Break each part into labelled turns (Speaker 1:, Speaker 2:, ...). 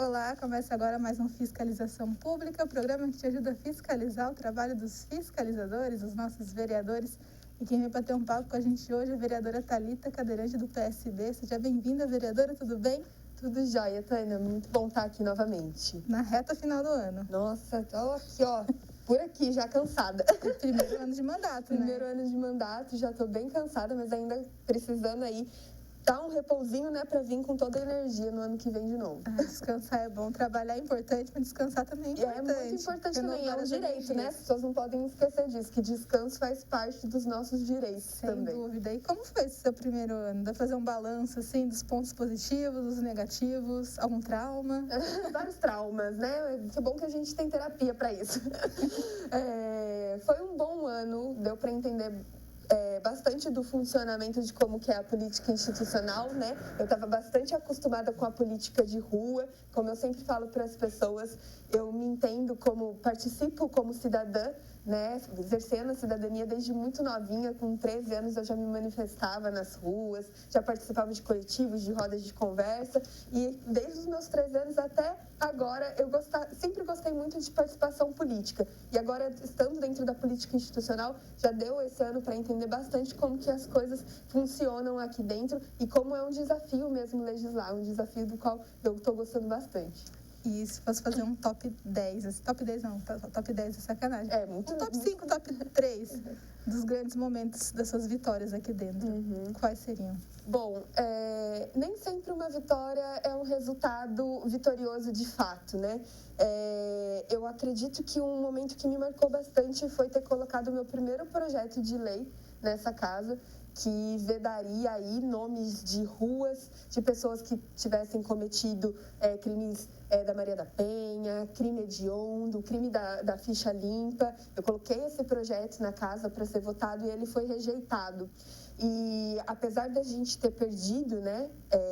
Speaker 1: Olá, começa agora mais um Fiscalização Pública, o programa que te ajuda a fiscalizar o trabalho dos fiscalizadores, os nossos vereadores. E quem vem bater um papo com a gente hoje é a vereadora Thalita, cadeirante do PSD. Seja bem-vinda, vereadora, tudo bem?
Speaker 2: Tudo jóia, Tânia. Muito bom estar aqui novamente.
Speaker 1: Na reta final do ano.
Speaker 2: Nossa, tô aqui, por aqui, já cansada.
Speaker 1: Primeiro ano de mandato, né?
Speaker 2: Primeiro ano de mandato, já tô bem cansada, mas ainda precisando aí dar um repousinho, né, pra vir com toda a energia no ano que vem de novo.
Speaker 1: Descansar é bom, trabalhar é importante, mas descansar também é importante.
Speaker 2: É muito importante também, é um direito, né? As pessoas não podem esquecer disso, que descanso faz parte dos nossos direitos também.
Speaker 1: Sem dúvida. E como foi esse seu primeiro ano? Dá pra fazer um balanço, assim, dos pontos positivos, dos negativos, algum trauma?
Speaker 2: Vários traumas, né? Que bom que a gente tem terapia pra isso. Foi um bom ano, deu pra entender bastante do funcionamento de como que é a política institucional, né? Eu estava bastante acostumada com a política de rua, como eu sempre falo para as pessoas, eu me entendo como, participo como cidadã, né? Exercendo a cidadania desde muito novinha, com 13 anos eu já me manifestava nas ruas, já participava de coletivos, de rodas de conversa, e desde os meus 13 anos até agora eu sempre gostei muito de participação política. E agora, estando dentro da política institucional, já deu esse ano para entender bastante como que as coisas funcionam aqui dentro e como é um desafio mesmo legislar, um desafio do qual eu estou gostando bastante.
Speaker 1: E se fosse fazer um top 10, top 10 não, top 10 é sacanagem.
Speaker 2: Muito.
Speaker 1: Um top 5, top 3 dos grandes momentos das suas vitórias aqui dentro. Quais seriam?
Speaker 2: Bom, nem sempre uma vitória é um resultado vitorioso de fato, né? Eu acredito que um momento que me marcou bastante foi ter colocado o meu primeiro projeto de lei nessa casa, que vedaria aí nomes de ruas, de pessoas que tivessem cometido crimes da Maria da Penha, crime hediondo, crime da ficha limpa. Eu coloquei esse projeto na casa para ser votado e ele foi rejeitado. E apesar da gente ter perdido, né,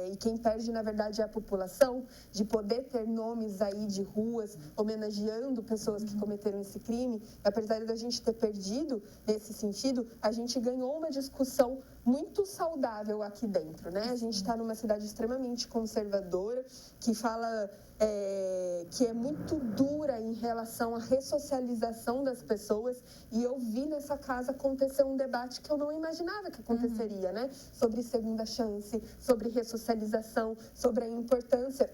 Speaker 2: e quem perde na verdade é a população, de poder ter nomes aí de ruas homenageando pessoas que cometeram esse crime, apesar da gente ter perdido nesse sentido, a gente ganhou uma discussão muito saudável aqui dentro, né? A gente está numa cidade extremamente conservadora, que fala que é muito dura em relação à ressocialização das pessoas, e eu vi nessa casa acontecer um debate que eu não imaginava que aconteceria, né? Sobre segunda chance, sobre ressocialização, sobre a importância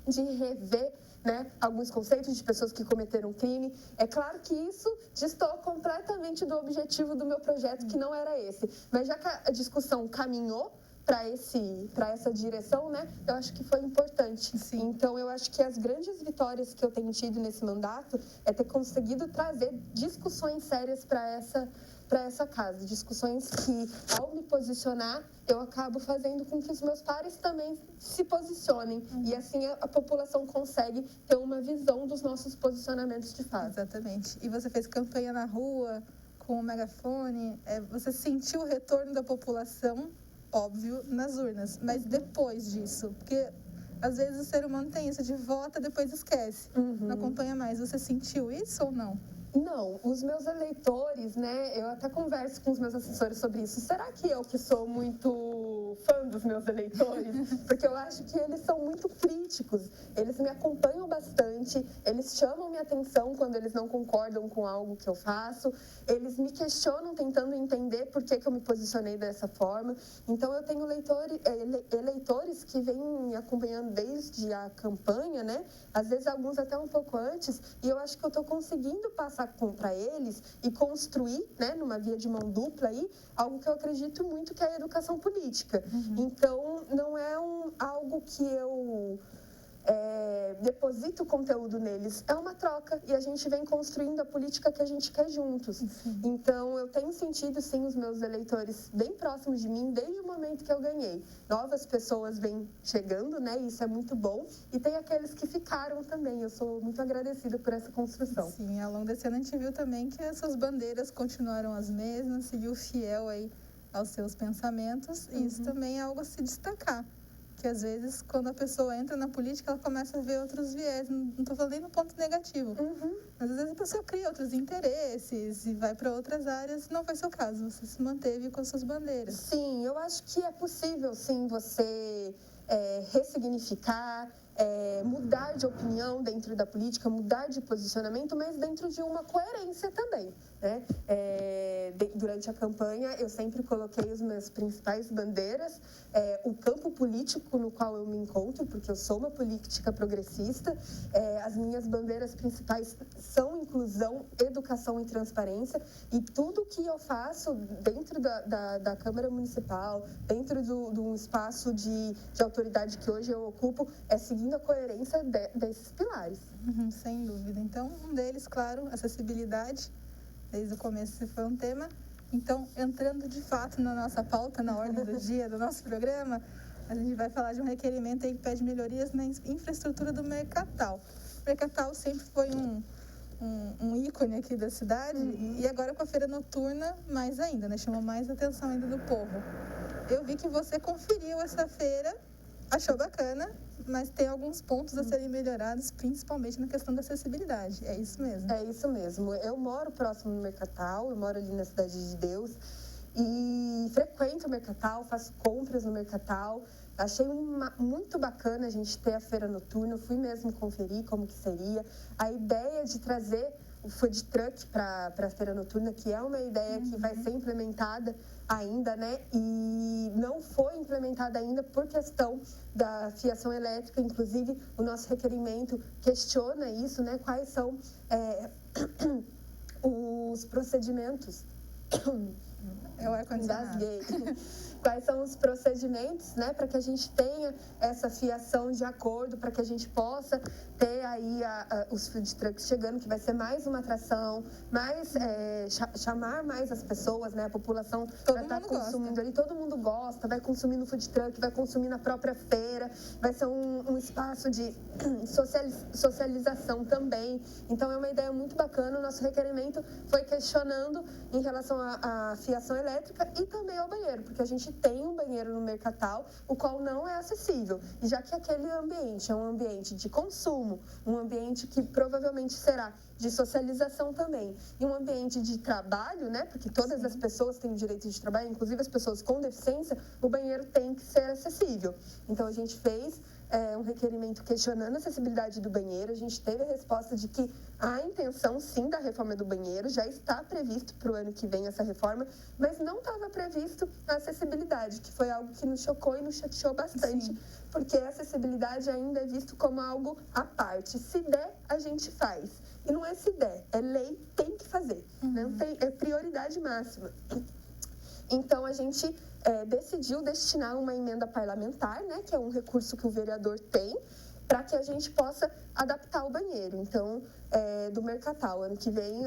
Speaker 2: de rever, né, alguns conceitos de pessoas que cometeram crime. É claro que isso destoou completamente do objetivo do meu projeto, que não era esse. Mas já que a discussão caminhou para essa direção, né, eu acho que foi importante.
Speaker 1: Sim.
Speaker 2: Então, eu acho que as grandes vitórias que eu tenho tido nesse mandato é ter conseguido trazer discussões sérias para essa casa, discussões que, ao me posicionar, eu acabo fazendo com que os meus pares também se posicionem. E assim a população consegue ter uma visão dos nossos posicionamentos de fato.
Speaker 1: Exatamente. E você fez campanha na rua, com o megafone, você sentiu o retorno da população, óbvio, nas urnas, mas depois disso, porque às vezes o ser humano tem isso de vota, depois esquece, não acompanha mais. Você sentiu isso ou não?
Speaker 2: Não, os meus eleitores, né, eu até converso com os meus assessores sobre isso. Será que eu que sou muito fã dos meus eleitores? Porque eu acho que eles são muito críticos, eles me acompanham bastante, eles chamam minha atenção quando eles não concordam com algo que eu faço, eles me questionam tentando entender por que eu me posicionei dessa forma. Então eu tenho eleitores que vêm me acompanhando desde a campanha, né, às vezes alguns até um pouco antes, e eu acho que eu estou conseguindo passar para eles e construir, né, numa via de mão dupla aí, algo que eu acredito muito, que é a educação política. Então, não é algo que eu deposito conteúdo neles, é uma troca, e a gente vem construindo a política que a gente quer juntos. Então, eu tenho sentido, sim, os meus eleitores bem próximos de mim desde o momento que eu ganhei. Novas pessoas vêm chegando, né, e isso é muito bom, e tem aqueles que ficaram também. Eu sou muito agradecida por essa construção.
Speaker 1: Sim, ao longo desse ano a gente viu também que essas bandeiras continuaram as mesmas, seguiu fiel aí aos seus pensamentos, e isso também é algo a se destacar. Que às vezes, quando a pessoa entra na política, ela começa a ver outros viés. Não estou falando nem no ponto negativo. Mas às vezes a pessoa cria outros interesses e vai para outras áreas. Não foi seu caso, você se manteve com as suas bandeiras.
Speaker 2: Sim, eu acho que é possível, sim, você ressignificar, mudar de opinião dentro da política, mudar de posicionamento, mas dentro de uma coerência também, né? Durante a campanha, eu sempre coloquei as minhas principais bandeiras, o campo político no qual eu me encontro, porque eu sou uma política progressista, as minhas bandeiras principais são inclusão, educação e transparência, e tudo que eu faço dentro da Câmara Municipal, dentro do espaço de autoridade que hoje eu ocupo, é seguindo a coerência desses pilares.
Speaker 1: Sem dúvida. Então, um deles, claro, acessibilidade. Desde o começo esse foi um tema. Então, entrando de fato na nossa pauta, na ordem do dia do nosso programa, a gente vai falar de um requerimento aí que pede melhorias na infraestrutura do Mercatal. O Mercatal sempre foi um ícone aqui da cidade, e agora com a feira noturna, mais ainda, né? Chamou mais atenção ainda do povo. Eu vi que você conferiu essa feira, achou bacana, mas tem alguns pontos a serem melhorados, principalmente na questão da acessibilidade. É isso mesmo?
Speaker 2: É isso mesmo. Eu moro próximo do Mercatal, eu moro ali na Cidade de Deus e frequento o Mercatal, faço compras no Mercatal. Achei muito bacana a gente ter a feira noturna, eu fui mesmo conferir como que seria. A ideia de trazer o food truck para a feira noturna, que é uma ideia que vai ser implementada ainda, né? E não foi implementada ainda por questão da fiação elétrica. Inclusive, o nosso requerimento questiona isso, né? Quais são os procedimentos...
Speaker 1: Eu engasguei.
Speaker 2: Quais são os procedimentos, né, para que a gente tenha essa fiação de acordo, para que a gente possa ter aí os food trucks chegando, que vai ser mais uma atração, mais chamar mais as pessoas, né, a população vai estar consumindo ali, todo mundo gosta, vai consumir no food truck, vai consumir na própria feira, vai ser um espaço de socialização também. Então é uma ideia muito bacana. O nosso requerimento foi questionando em relação à fiação elétrica e também ao banheiro, porque a gente tem um banheiro no Mercatal, o qual não é acessível. E já que aquele ambiente é um ambiente de consumo, um ambiente que provavelmente será de socialização também, e um ambiente de trabalho, né? Porque todas as pessoas têm o direito de trabalho, inclusive as pessoas com deficiência, o banheiro tem que ser acessível. Então a gente fez um requerimento questionando a acessibilidade do banheiro. A gente teve a resposta de que há intenção, sim, da reforma do banheiro, já está previsto para o ano que vem essa reforma, mas não estava previsto a acessibilidade, que foi algo que nos chocou e nos chateou bastante, sim, porque a acessibilidade ainda é visto como algo à parte. Se der, a gente faz. E não é se der, é lei, tem que fazer. Não tem, é prioridade máxima. Então, a gente decidiu destinar uma emenda parlamentar, né, que é um recurso que o vereador tem, para que a gente possa adaptar o banheiro. Então, do Mercatal, ano que vem,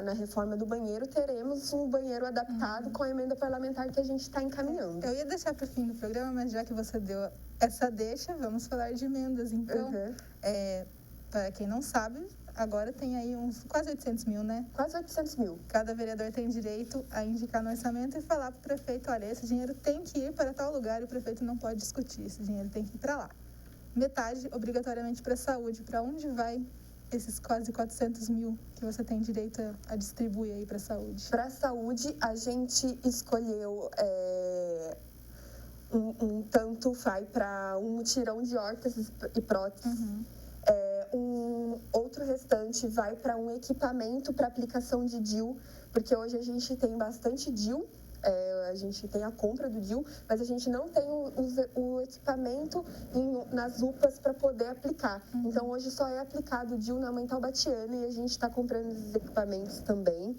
Speaker 2: na reforma do banheiro, teremos um banheiro adaptado com a emenda parlamentar que a gente está encaminhando.
Speaker 1: Eu ia deixar para o fim do programa, mas já que você deu essa deixa, vamos falar de emendas. Então, para quem não sabe, agora tem aí uns quase 800 mil, né?
Speaker 2: Quase 800 mil.
Speaker 1: Cada vereador tem direito a indicar no orçamento e falar para o prefeito, olha, esse dinheiro tem que ir para tal lugar e o prefeito não pode discutir, esse dinheiro tem que ir para lá. Metade, obrigatoriamente, para a saúde. Para onde vai esses quase 400 mil que você tem direito a distribuir aí para a saúde?
Speaker 2: Para a saúde, a gente escolheu tanto vai para um mutirão de órteses e próteses. Um outro restante vai para um equipamento para aplicação de DIU, porque hoje a gente tem bastante DIU, a gente tem a compra do DIU, mas a gente não tem o equipamento nas UPAs para poder aplicar. Então, hoje só é aplicado o DIU na Mãe Taubatiana e a gente está comprando esses equipamentos também.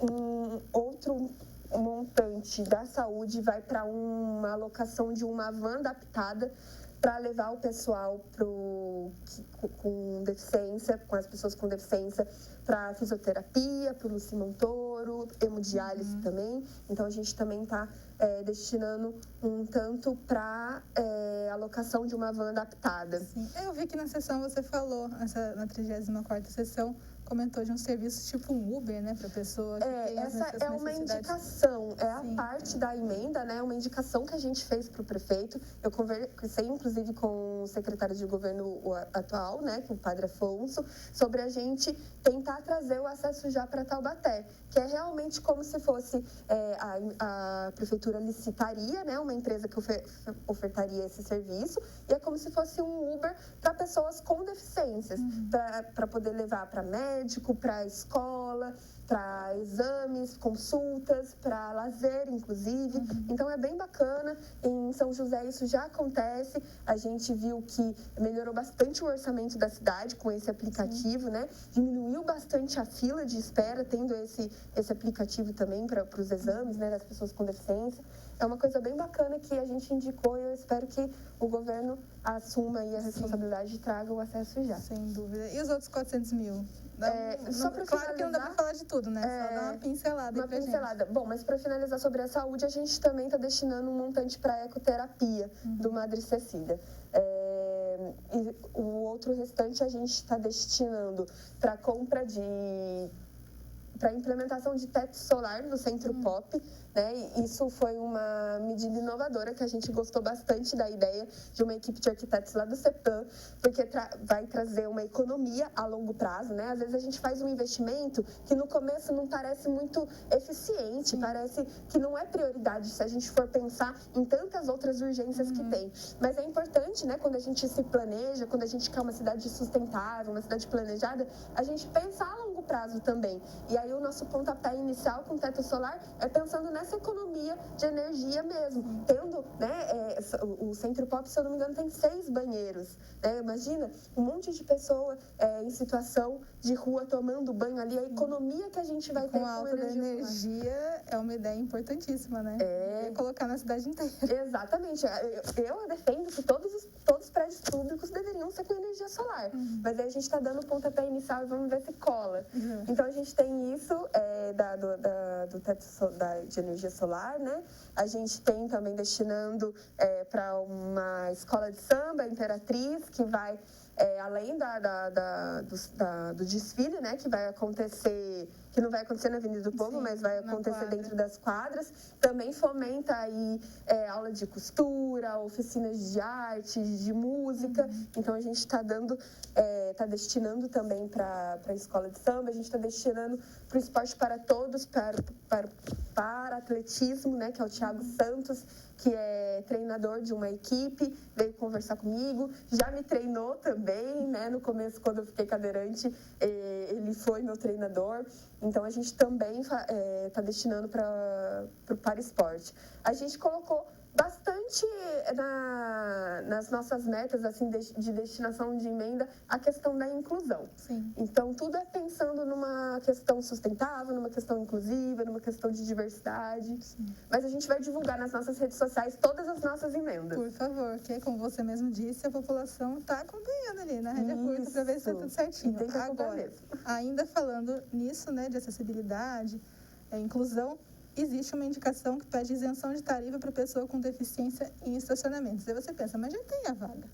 Speaker 2: Um outro montante da saúde vai para uma alocação de uma van adaptada para levar o pessoal com deficiência, com as pessoas com deficiência, para fisioterapia, para o Luci Montoro, hemodiálise também. Então, a gente também está destinando um tanto para alocação de uma van adaptada.
Speaker 1: Sim. Eu vi que na sessão você falou, na 34ª sessão, comentou de um serviço tipo um Uber, né, para a pessoa que tem
Speaker 2: essa é uma indicação, a parte da emenda, né, uma indicação que a gente fez para o prefeito. Eu conversei, inclusive, com o secretário de governo atual, né, que é o Padre Afonso, sobre a gente tentar trazer o acesso já para Taubaté, que é realmente como se fosse a prefeitura licitaria, né, uma empresa que ofertaria esse serviço, e é como se fosse um Uber para pessoas com deficiências, para poder levar para médico, para escola, para exames, consultas, para lazer, inclusive. Então, é bem bacana. Em São José, isso já acontece. A gente viu que melhorou bastante o orçamento da cidade com esse aplicativo, né? Diminuiu bastante a fila de espera, tendo esse aplicativo também para os exames, né, das pessoas com deficiência. É uma coisa bem bacana que a gente indicou e eu espero que o governo assuma aí a responsabilidade e traga o acesso já.
Speaker 1: Sem dúvida. E os outros 400 mil?
Speaker 2: Claro
Speaker 1: que não dá para falar de tudo, né? Só dar uma pincelada.
Speaker 2: Uma pincelada. Bom, mas para finalizar sobre a saúde, a gente também está destinando um montante para a ecoterapia do Madre Cecília. E o outro restante a gente está destinando para compra para a implementação de teto solar no Centro Pop, né? E isso foi uma medida inovadora que a gente gostou bastante da ideia de uma equipe de arquitetos lá do CEPAM, porque vai trazer uma economia a longo prazo, né? Às vezes a gente faz um investimento que no começo não parece muito eficiente, parece que não é prioridade se a gente for pensar em tantas outras urgências que tem. Mas é importante, né? Quando a gente se planeja, quando a gente quer uma cidade sustentável, uma cidade planejada, a gente pensar a longo prazo também. E aí o nosso pontapé inicial com o teto solar é pensando nessa economia de energia mesmo, tendo, né, o Centro Pop, se eu não me engano, tem 6 banheiros, né? Imagina um monte de pessoa em situação de rua tomando banho ali, a economia que a gente vai ter
Speaker 1: com a alta da energia é uma ideia importantíssima, né? E colocar na cidade inteira.
Speaker 2: Exatamente. Eu defendo que todos os prédios públicos deveriam ser com energia solar, mas aí a gente está dando o pontapé inicial e vamos ver se cola. Então a gente tem isso do teto de energia solar, né? A gente tem também destinando para uma escola de samba, Imperatriz, que vai, além do desfile, né? Que vai acontecer, que não vai acontecer na Avenida do Povo, mas vai acontecer dentro das quadras. Também fomenta aí aula de costura, oficinas de arte, de música. Então a gente está destinando também para a escola de samba, a gente está destinando para o esporte para todos, para atletismo, né, que é o Thiago Santos, que é treinador de uma equipe, veio conversar comigo, já me treinou também, né, no começo, quando eu fiquei cadeirante, ele foi meu treinador. Então, a gente também está destinando para esporte. A gente colocou bastante nas nossas metas assim, de destinação de emenda a questão da inclusão.
Speaker 1: Sim.
Speaker 2: Então, tudo é pensando numa questão sustentável, numa questão inclusiva, numa questão de diversidade.
Speaker 1: Sim.
Speaker 2: Mas a gente vai divulgar nas nossas redes sociais todas as nossas emendas.
Speaker 1: Por favor, que como você mesmo disse, a população está acompanhando ali na Rede Curta para ver se está tudo certinho.
Speaker 2: E tem que
Speaker 1: agora,
Speaker 2: mesmo.
Speaker 1: ainda falando nisso, né, de acessibilidade, inclusão, existe uma indicação que pede isenção de tarifa para pessoa com deficiência em estacionamentos. Aí você pensa, mas já tem a vaga.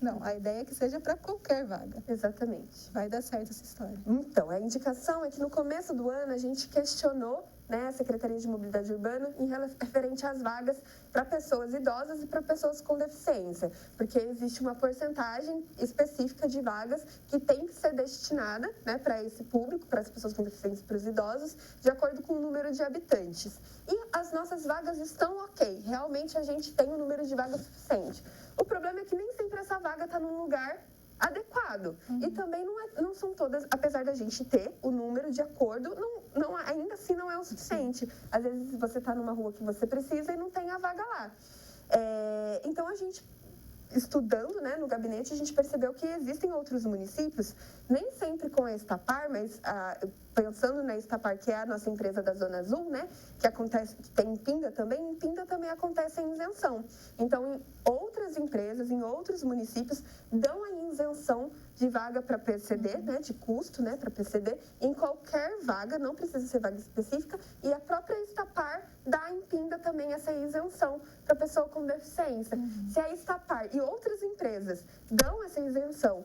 Speaker 1: Não, a ideia é que seja para qualquer vaga.
Speaker 2: Exatamente.
Speaker 1: Vai dar certo essa história.
Speaker 2: Então, a indicação é que no começo do ano a gente questionou, né, a Secretaria de Mobilidade Urbana em referente às vagas para pessoas idosas e para pessoas com deficiência, porque existe uma porcentagem específica de vagas que tem que ser destinada, né, para esse público, para as pessoas com deficiência e para os idosos, de acordo com o número de habitantes. E as nossas vagas estão ok, realmente a gente tem um número de vagas suficiente. O problema é que nem sempre essa vaga está num lugar adequado. E também não são todas, apesar da gente ter o número de acordo, ainda assim não é o suficiente. Às vezes você está numa rua que você precisa e não tem a vaga lá. Então a gente, estudando, né, no gabinete, a gente percebeu que existem outros municípios, nem sempre com a Estapar, mas pensando na Estapar, que é a nossa empresa da Zona Azul, né, que tem em Pinda também acontece a isenção. Então, em outras empresas, em outros municípios, dão a isenção de vaga para PCD, né, de custo, né, para PCD, em qualquer vaga, não precisa ser vaga específica, e a própria Estapar dá em Pinda também essa isenção para pessoa com deficiência. Se a Estapar e outras empresas dão essa isenção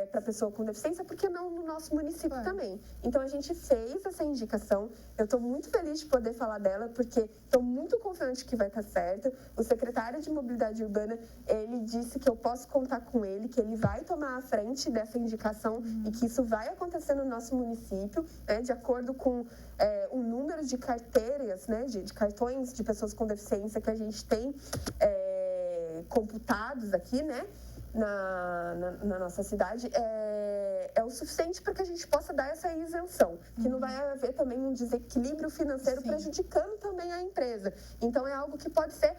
Speaker 2: para a pessoa com deficiência, por que não no nosso município também? Então, a gente fez essa indicação. Eu estou muito feliz de poder falar dela, porque estou muito confiante que vai estar certo. O secretário de Mobilidade Urbana, ele disse que eu posso contar com ele, que ele vai tomar a frente dessa indicação e que isso vai acontecer no nosso município, né, de acordo com o número de carteiras, né, de cartões de pessoas com deficiência que a gente tem computados aqui, né, na nossa cidade, é o suficiente para que a gente possa dar essa isenção, que não vai haver também um desequilíbrio financeiro prejudicando também a empresa. Então, é algo que pode ser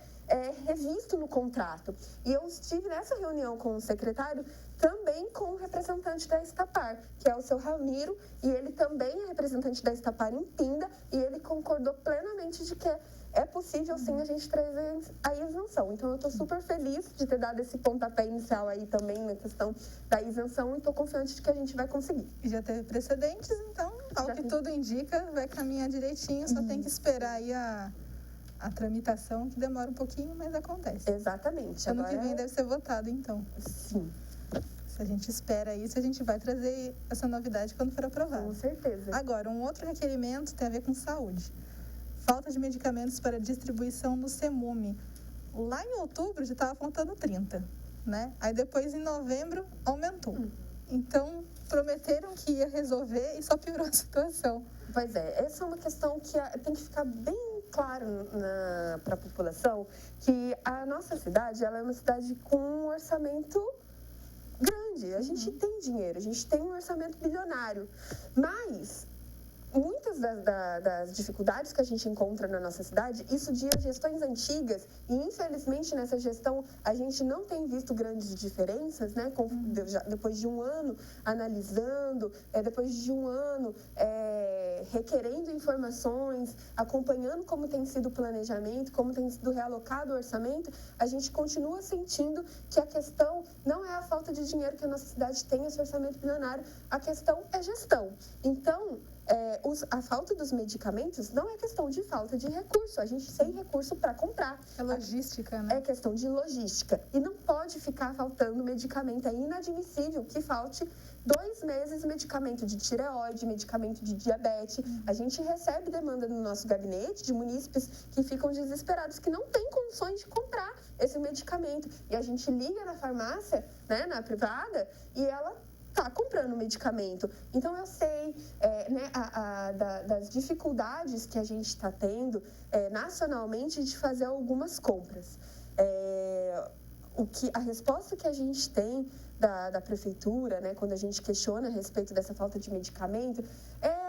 Speaker 2: revisto no contrato. E eu estive nessa reunião com o secretário também com o representante da Estapar, que é o seu Ramiro, e ele também é representante da Estapar em Pinda, e ele concordou plenamente de que é possível, sim, a gente trazer a isenção. Então, eu estou super feliz de ter dado esse pontapé inicial aí também na questão da isenção e estou confiante de que a gente vai conseguir.
Speaker 1: E já teve precedentes, então, ao que tudo indica, vai caminhar direitinho, só tem que esperar aí a tramitação, que demora um pouquinho, mas acontece.
Speaker 2: Exatamente.
Speaker 1: Ano que vem deve ser votado, então.
Speaker 2: Sim.
Speaker 1: Se a gente espera isso, a gente vai trazer essa novidade quando for aprovado.
Speaker 2: Com certeza.
Speaker 1: Agora, um outro requerimento tem a ver com saúde. Falta de medicamentos para distribuição no CEMUME. Lá em outubro já estava faltando 30, né? Aí depois, em novembro, aumentou. Então, prometeram que ia resolver e só piorou a situação.
Speaker 2: Pois é, essa é uma questão que tem que ficar bem claro para a população, que a nossa cidade, ela é uma cidade com um orçamento grande. A gente tem dinheiro, a gente tem um orçamento bilionário, mas muitas das dificuldades que a gente encontra na nossa cidade, isso de gestões antigas, e infelizmente nessa gestão a gente não tem visto grandes diferenças, né? Depois de um ano analisando, depois de um ano requerendo informações, acompanhando como tem sido o planejamento, como tem sido realocado o orçamento, a gente continua sentindo que a questão não é a falta de dinheiro que a nossa cidade tem, esse orçamento bilionário, a questão é gestão. Então, a falta dos medicamentos não é questão de falta de recurso, a gente tem recurso para comprar.
Speaker 1: É logística, né?
Speaker 2: É questão de logística. E não pode ficar faltando medicamento. É inadmissível que falte 2 meses de medicamento de tireoide, medicamento de diabetes. A gente recebe demanda no nosso gabinete de munícipes que ficam desesperados, que não têm condições de comprar esse medicamento. E a gente liga na farmácia, né, na privada, e ela está comprando medicamento. Então, eu sei das dificuldades que a gente está tendo nacionalmente de fazer algumas compras. A resposta que a gente tem da prefeitura, né, quando a gente questiona a respeito dessa falta de medicamento, é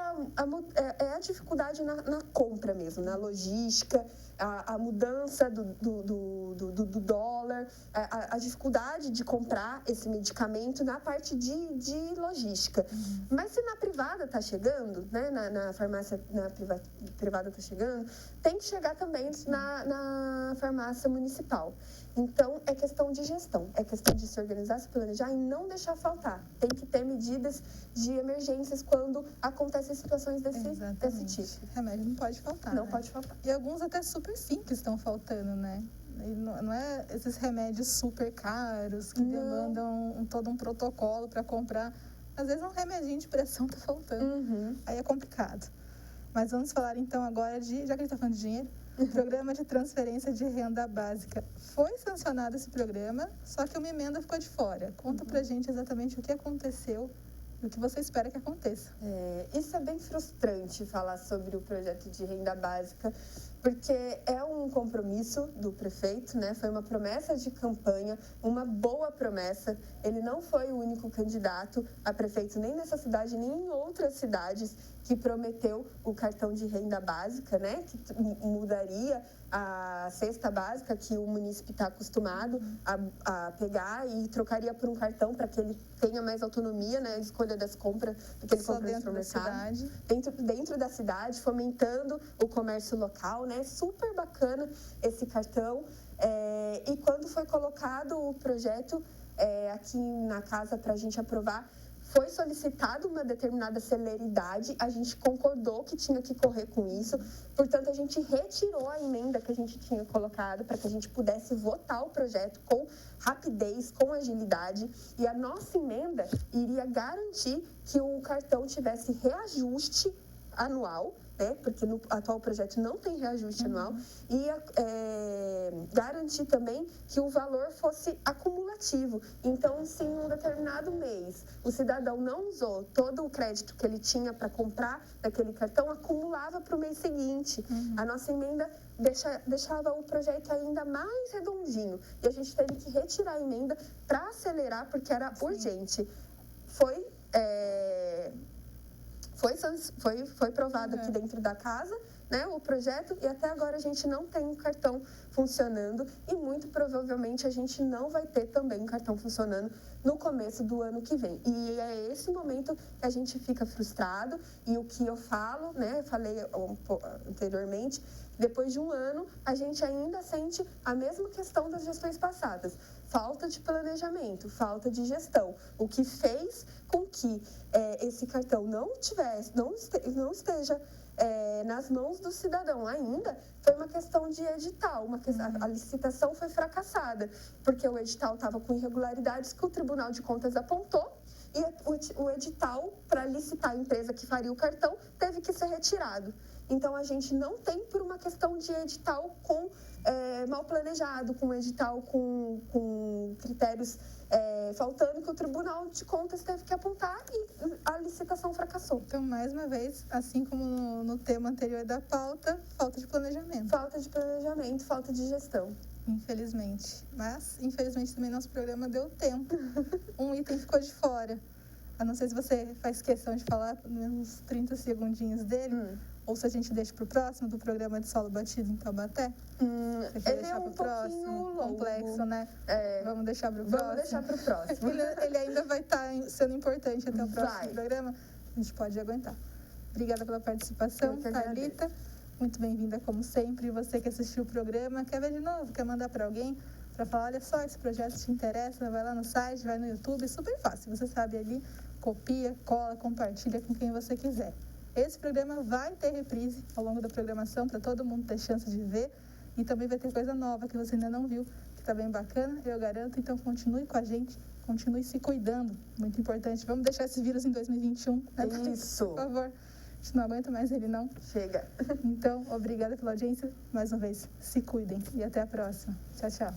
Speaker 2: a dificuldade na compra mesmo, na logística, a mudança do dólar, a dificuldade de comprar esse medicamento na parte de logística. Mas se na privada está chegando, né, na farmácia privada está chegando, tem que chegar também na farmácia municipal. Então, é questão de gestão, é questão de se organizar, se planejar e não deixar faltar. Tem que ter medidas de emergências quando acontecem situações desse tipo.
Speaker 1: Remédio não pode faltar,
Speaker 2: Não
Speaker 1: né?
Speaker 2: pode faltar.
Speaker 1: E alguns até super simples estão faltando, né? E não é esses remédios super caros que demandam todo um protocolo para comprar. Às vezes um remedinho de pressão está faltando. Aí é complicado. Mas vamos falar então agora já que a gente está falando de dinheiro, Programa de Transferência de Renda Básica. Foi sancionado esse programa, só que uma emenda ficou de fora. Conta pra gente exatamente o que aconteceu e o que você espera que aconteça.
Speaker 2: Isso é bem frustrante falar sobre o projeto de renda básica, porque é um compromisso do prefeito, né? Foi uma promessa de campanha, uma boa promessa. Ele não foi o único candidato a prefeito nem nessa cidade, nem em outras cidades que prometeu o cartão de renda básica, né? Que mudaria a cesta básica que o município está acostumado a pegar e trocaria por um cartão para que ele tenha mais autonomia na escolha das compras do que ele compra no supermercado. Dentro da cidade, fomentando o comércio local, né? Super bacana esse cartão. E quando foi colocado o projeto aqui na casa para a gente aprovar, foi solicitada uma determinada celeridade, a gente concordou que tinha que correr com isso, portanto, a gente retirou a emenda que a gente tinha colocado para que a gente pudesse votar o projeto com rapidez, com agilidade, e a nossa emenda iria garantir que o cartão tivesse reajuste anual, né? Porque no atual projeto não tem reajuste anual, e garantir também que o valor fosse acumulativo. Então, se em um determinado mês o cidadão não usou todo o crédito que ele tinha para comprar daquele cartão, acumulava para o mês seguinte. A nossa emenda deixava o projeto ainda mais redondinho. E a gente teve que retirar a emenda para acelerar, porque era urgente. Foi provado aqui dentro da casa, né, o projeto, e até agora a gente não tem um cartão funcionando e muito provavelmente a gente não vai ter também um cartão funcionando no começo do ano que vem. E é esse momento que a gente fica frustrado, e o que eu falo, né, falei anteriormente, depois de um ano a gente ainda sente a mesma questão das gestões passadas. Falta de planejamento, falta de gestão, o que fez com que esse cartão não esteja nas mãos do cidadão ainda, foi uma questão de edital. A licitação foi fracassada, porque o edital estava com irregularidades que o Tribunal de Contas apontou, e o edital para licitar a empresa que faria o cartão teve que ser retirado. Então, a gente não tem por uma questão de edital mal planejado, com edital com critérios faltando, que o Tribunal de Contas teve que apontar, e a licitação fracassou.
Speaker 1: Então, mais uma vez, assim como no tema anterior da pauta, falta de planejamento.
Speaker 2: Falta de planejamento, falta de gestão.
Speaker 1: Infelizmente. Mas, infelizmente, também nosso programa deu tempo. Um item ficou de fora. Eu não sei se você faz questão de falar pelo menos 30 segundinhos dele, ou se a gente deixa para o próximo, do programa de solo batido em Taubaté.
Speaker 2: Ele é um pouquinho
Speaker 1: complexo, né? Vamos deixar para o
Speaker 2: próximo. Vamos deixar para o próximo.
Speaker 1: Ele ainda vai estar sendo importante até o próximo programa. A gente pode aguentar. Obrigada pela participação, Thalita. Muito bem-vinda, como sempre. Você que assistiu o programa, quer ver de novo, quer mandar para alguém, para falar, olha só, esse projeto te interessa, vai lá no site, vai no YouTube, é super fácil. Você sabe ali, copia, cola, compartilha com quem você quiser. Esse programa vai ter reprise ao longo da programação, para todo mundo ter chance de ver. E também vai ter coisa nova que você ainda não viu, que está bem bacana, eu garanto. Então, continue com a gente, continue se cuidando. Muito importante. Vamos deixar esse vírus em 2021. Né?
Speaker 2: Isso.
Speaker 1: Por favor. A gente não aguenta mais ele, não.
Speaker 2: Chega.
Speaker 1: Então, obrigada pela audiência. Mais uma vez, se cuidem. E até a próxima. Tchau, tchau.